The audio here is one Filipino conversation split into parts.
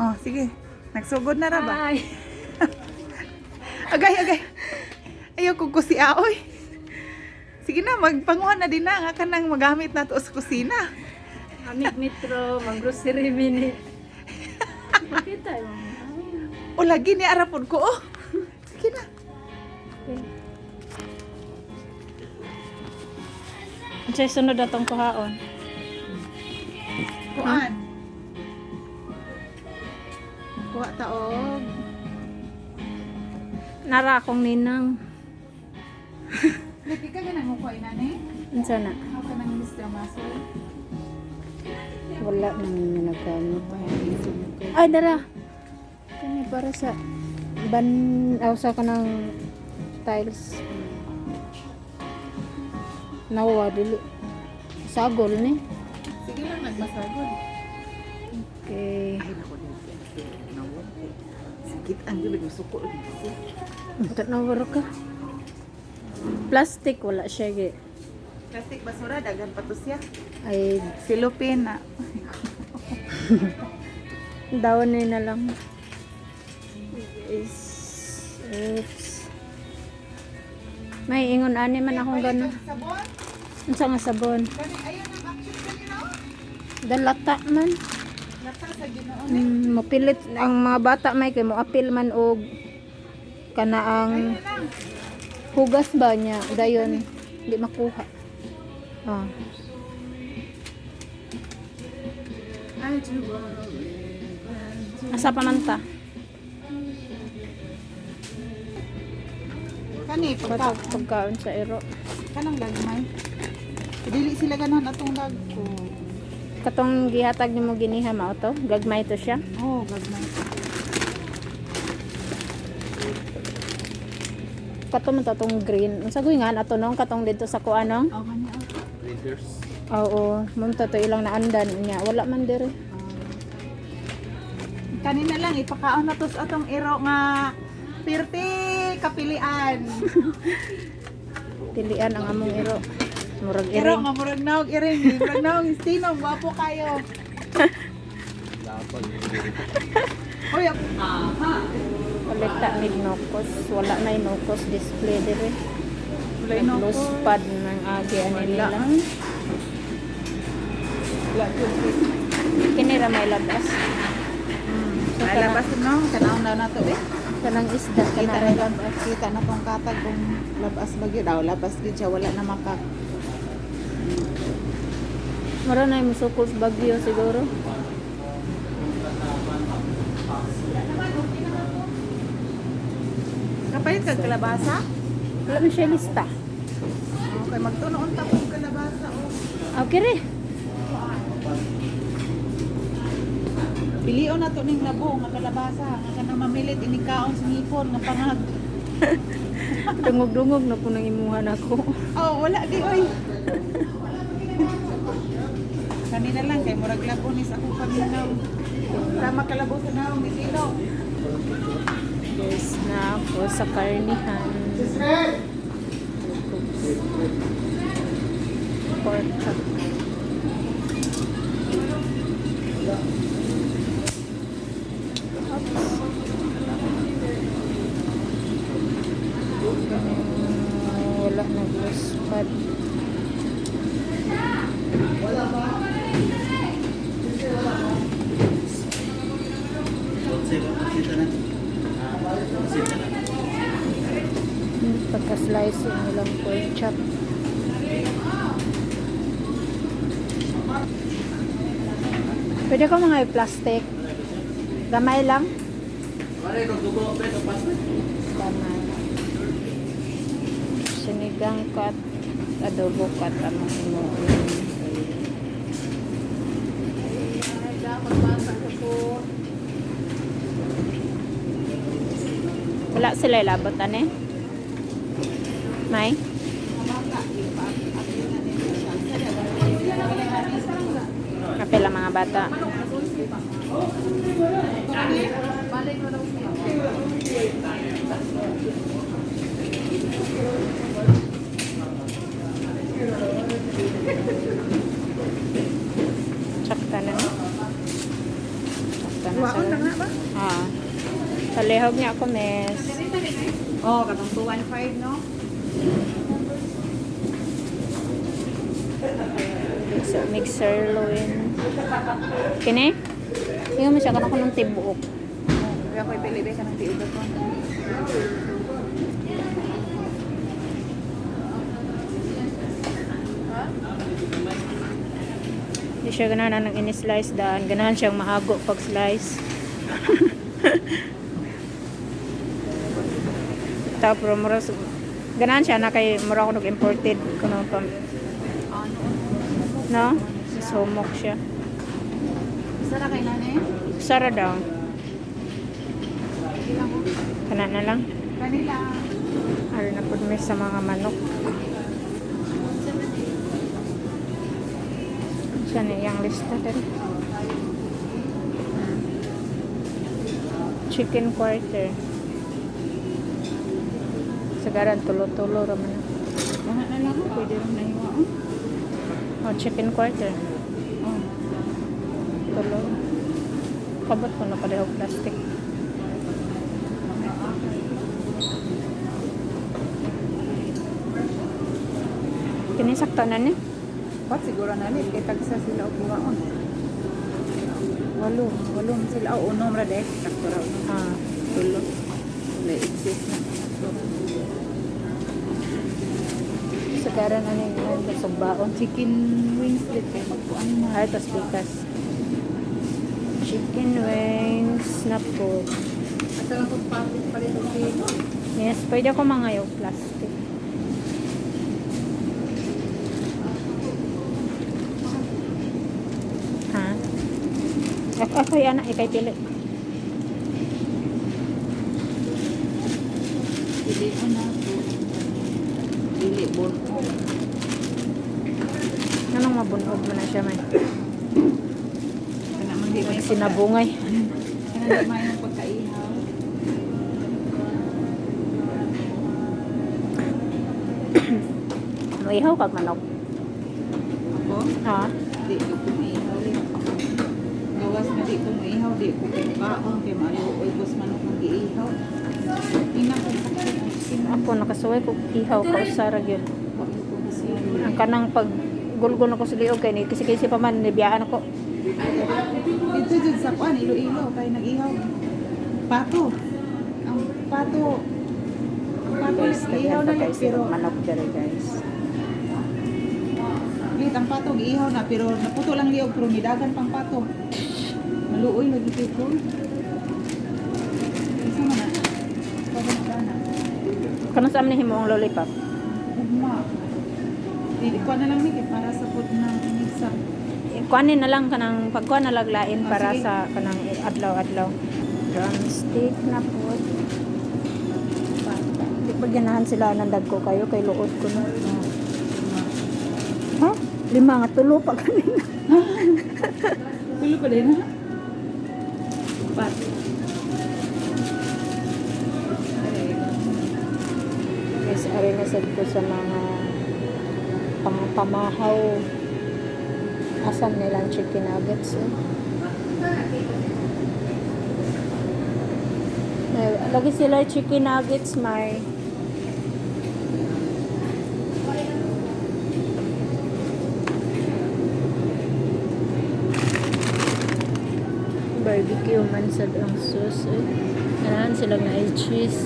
Oh, sige. Nagsugod na ra ba? Ay. Agay, agay. Ayaw kong kusia, oy. Sige na, magpanguhan na din na. Nga ka nang magamit na to sa kusina. Amig metro, mag-grocery minute. Bakit tayo? O, lagi ni arapon ko, oh. Sige na. Ang sa'yo sunod na itong kuhaon. Kuan. Kuha taog. Nara akong ninang. Lagi ka ganang mukuha inani? Ano sana? Ako ka nang Mr. Muscle. Wala nang nagamit. Ay, dara. Kani para sa sa ka ng tiles. Nawa, dili. Sagol ni. Sige lang, nagmasagod. Okay. Ay, naku, nawag. Sakit ang gilid, masuko. Ito nawar ka. Plastic, wala siya. Plastic basura, dagan pa to siya. Ay, Philippine na. dawan na lang. Oops. May ingon ani man akong gano'n. Sabon? Unsa nga sabon? Kani, ayun ang action kanina, oh. Dalata man. Lata sa ginoon. Mapilit ang mga bata may kay mo apil man og kana ang hugas ba niya dayon di makuha. Ah. Asa pa man ta? Kani, Pagkaon sa ero. kanang lagmay. Dili sila ganahan atong dagko. Katong gihatag nimo giniha mao to, gagmay to siya. Oh, gagmay. Katong man to tong green. Unsa goy nga ato nong katong dito sa kuanong? Oh, kanya. Oo, mum to ilang naandan niya. Wala man dire. Kanina lang ipakaon na to sa atong iro nga pirti kapilian. Pilian ang among ero. Murag Iro iring. nga murag naog iring, murag naog sino gwapo kayo. Oy, aha. Walita mig nokos. Wala na nokos display dire. Wala ino ko. Loose pad ng agi ani nila. Wala jud. Kini ra may labas. Ay labas no, kanang na nato eh. Kanang isda Kita kana na ra lang kita na tong katag kung labas ba gyud daw, labas gyud siya wala na makak. Mara na musukol sa bagyo siguro. Kapalit kag kalabasa? Wala man siya lista. Okay, magtunoon ta kung kalabasa oh. Okay re. Bilion na to ning labo nga kalabasa, nga kanang mamilit inikaon sa ngipon nga pangag. Dungog-dungog na po nang imuhan ako. Oh, wala di oy. Kanina lang kay murag labo ni sa akong paminaw. Tama kalabo sa naong ditilo. Yes na ako sa karnihan. Pork chop. Wala na loose pad. Pagka-slice nilang pork chop. Pwede ko mga plastic. Gamay lang. Gamay. Sinigang kat, adobo kat, ano mo. Wala sila ilabot, ane? May? Kapila mga bata. Sakta na. Kuhaon na nga ba? Ah. Palihog niya ako, miss. Oh, katong 215 no? So, mixer loin. Kini? Tingnan mo siya kanang kunong tibuok. Kaya ko ipili ka ng tiugat ko. Hindi siya ganahan ng ini-slice daan. Ganahan siyang maago pag slice. Tapos muras ganahan siya na kay mura ko nag-imported kuno pam. No? Sumok siya. Sara kay nani? Sara daw. Ilang ko. Kana na lang. Kanila. Ari na pud mi sa mga manok. Siya na yung lista din. Chicken quarter. Sagaran tulo-tulo raman. Mga na lang ko. Pwede rin na hiwa. Oh, chicken quarter. Oh. Tulo. Kabot ko na pala yung plastic. Kinisakta na ni. Pat siguro na ni kay tagsa sila og hiwaon. Walo sila o unom ra dek sakto ra. Ah. Tulo. Wala exist na. Sagaran ano yung kasugbaon. Chicken wings dit kay magkuan mo. Ay, tas bigas. Chicken wings na po. Asa lang kung palit palit og Yes, pwede ako mangayaw plastic. Ha? Ako yan na, ikay pili. Dili ko na to. Dili bon. Anong mabunog mo na siya, man? Kana man di may Sinabungay. kana di may pagkaihaw. Ihaw kag manok. Ako? Ha? Di ko kumihaw rin. Gawas na di ko maihaw, di ko kaon kay maayo ubos manok ang giihaw. Ina ko sakit. Ako nakasuway ko ihaw ka usara gyud. Wala ko kasi. Ang kanang pag gulgol ako sa liog kay ni kisi pa man nibiyaan ako. Dito jud sa kuan Iloilo kay nag-ihaw. Pato. Ang pato. Ang pato Guys, nag-ihaw na lang pero manok dere, guys. lit ang pato giihaw na pero naputo lang liog pero nidagan pang pato. Maluoy lagi kay ko. Isa man na. Pwede na na. Kano sa amin himo ang lollipop? Ugma. Di ko na lang ni kay para sa food na misa. Kuanin na lang kanang pagkuan na laglain Ah, para sige. sa kanang adlaw-adlaw. Drumstick na po. Di pa ganahan sila ng dagko kayo kay luod ko na. Ha? 5 nga tulo pa kanina. Tulo pa din ha? Pat. Guys, ari na sad ko sa mga pamahaw. Asan nilang chicken nuggets eh. Lagi sila chicken nuggets may barbecue man sad ang sauce eh. Ganahan sila na ay cheese.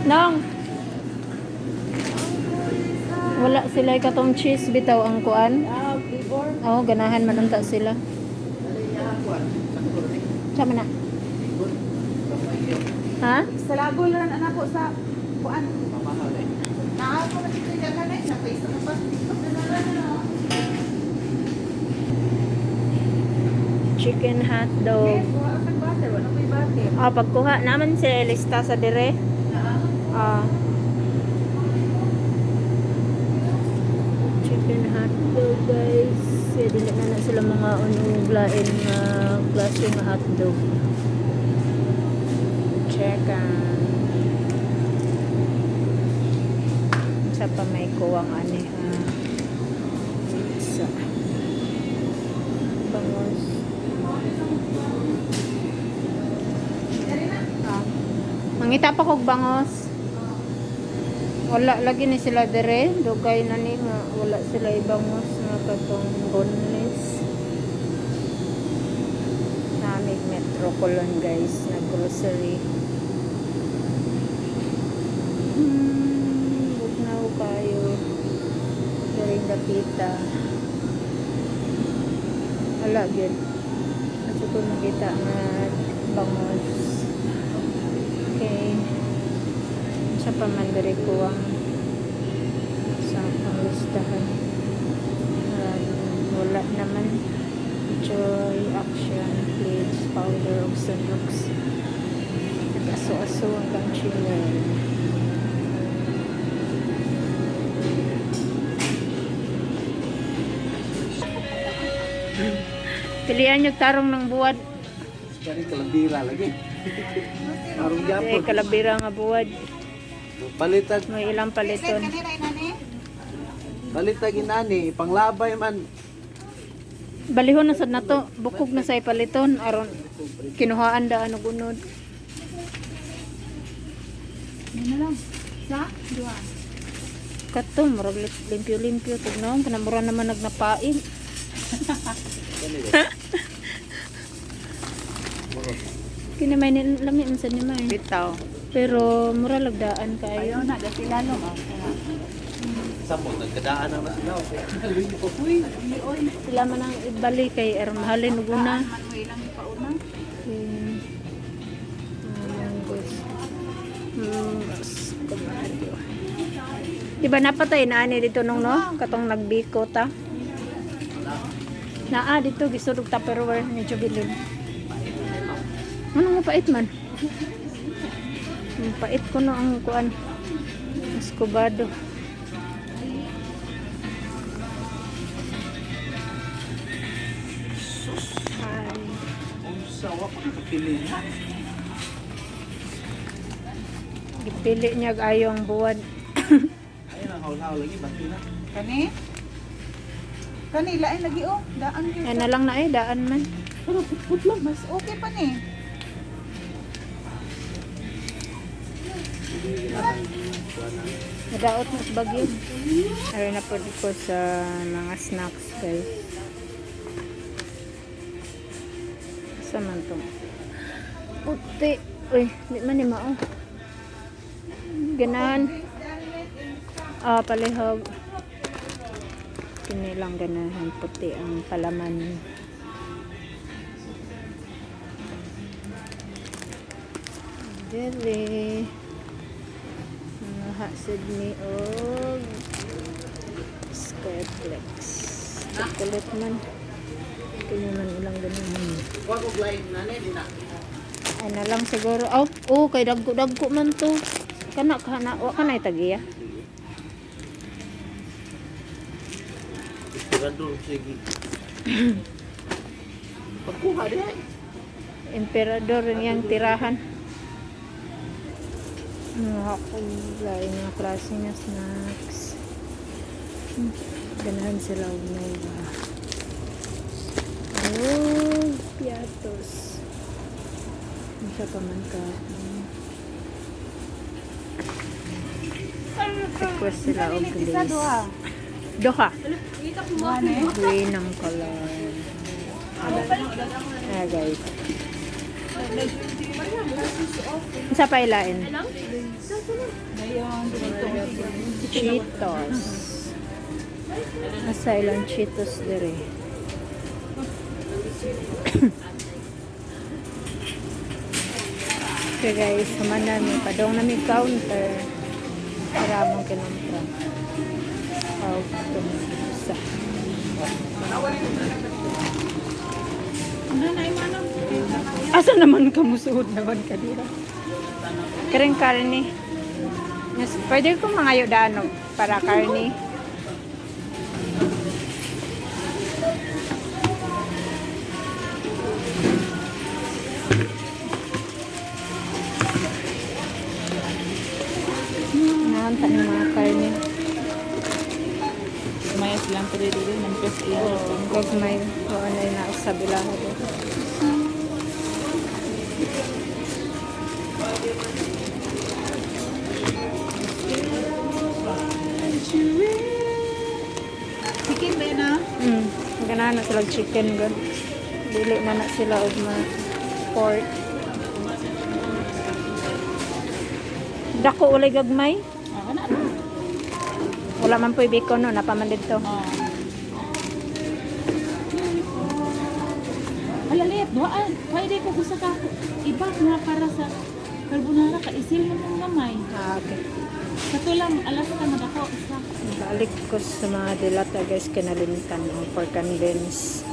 Nang wala sila katong cheese bitaw ang kuan. Oo, ganahan man unta sila. Sama na. Ha? Sa lagol lang anak ko sa kuan. Naa ko na dito daghan ay sa face na pa. Chicken hot dog. Wala kang butter, wala ko'y butter. Ah, pagkuha naman sila lista sa dire. Ah. Chicken hot dog, guys. Dili na sila mga unuglain nga klase nga hot dog. Check pa may kuwang ani sa bangos. Mangita pa kog bangos. Wala lagi ni sila dire, dugay na ni nga wala sila ibangos nga katong boneless. Namig Metro Colon guys, na grocery. Bugnaw kayo. Galing dapita. Wala gyud. At ko makita nga bangos. Okay. Sa pamandari ko ang sa panglistahan. Wala naman. Joy, action, plates, powder, oxalox. Nag-aso-aso hanggang chiller. Pilihan yung tarong ng buwad. Dari kalabira lagi. Arong Ay, yapon. kalabira nga buwad. Palitag, May ilang paliton. palitag inani, panglabay man. Balihon na sad nato, bukog na say paliton aron kinuhaan daan og unod. Yan na lang. Sa? Dua. Kato murag limpyo-limpyo tignaw kanamura naman nagnapain. Kini may lami man sa ni may. Bitaw. Pero mura lagdaan kayo. Ayaw na, dati lalo. Sampo, nagkadaan ang naslaw. Uy, oy. Sila man ang ibalik kay mahalin og una. Man mo ilang ipauna. Diba napatay na ani dito nung no? Katong nagbiko ta. Naa dito gisudog Tupperware ni Jubilin. Ano mo pait man? Pait ko no ang kuan. Escobado. Ay. Unsa wa pa kapili. Gipili niya ayo ang buwan. Ayun ang haul-haul lagi bakina. Kani? Kanila ay lagi oh. Daan yun. Ay na lang na daan man. Pero putput lang. Mas okay pa ni. Nadaot mo sa bagyo. Aray na po ko sa mga snacks guys. Sa man to. Puti. Uy, di man ni mao. Ganahan. Palihog. Kini lang ganahan puti ang palaman. Dere. Mahasad ni og Skyflex. Chocolate man. Kini man ilang ganahan. Wa ko lain nani dina. Ay na lang siguro. Oh, kay dagko man to. Kana wa kanay tagiya. Tirador sige. Pagkuha di ay. Emperador yang tirahan. Ako lain nga klase nga snacks. Ganahan sila og Nova. Oh, piatos. Isa pa man ka. Request sila og glaze. Doha. Wane. Green ang color. Guys. Isa pa ilain. Ngayon, Cheetos. Asa ilang Cheetos dire. Okay guys, sama namin. Padong namin counter. Para mong kinumpra. Sa. nanay manong. Asa naman ka musuod naman ka dira? Kering karne. Mas pwede ko mangayo daan para karne. Nahanta ng mga karne. gamay silang pero dito manifest iya. Gagmay. O ano yung nasa bilaha do. Chicken ba na? Ganahan na sila chicken gan. Dili na na sila og mga pork. Dako ulay gagmay. Kana. Wala man po'y bacon no, napaman dito. Alalit, doan. Pwede ko gusto ka iba nga para sa carbonara ka isil mo ng gamay. Okay. Kato lang alas ka madako isa. Balik ko sa mga dilata guys, kinalimtan ang pork and beans.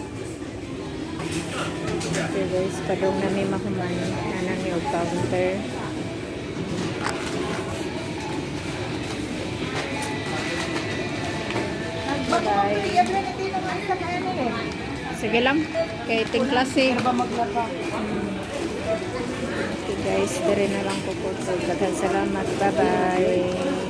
Okay guys, padong na may mahuman. Nanan yung counter. Sige lang. Kay ting klase. Okay guys, dire na lang po po. Daghang salamat. Bye-bye.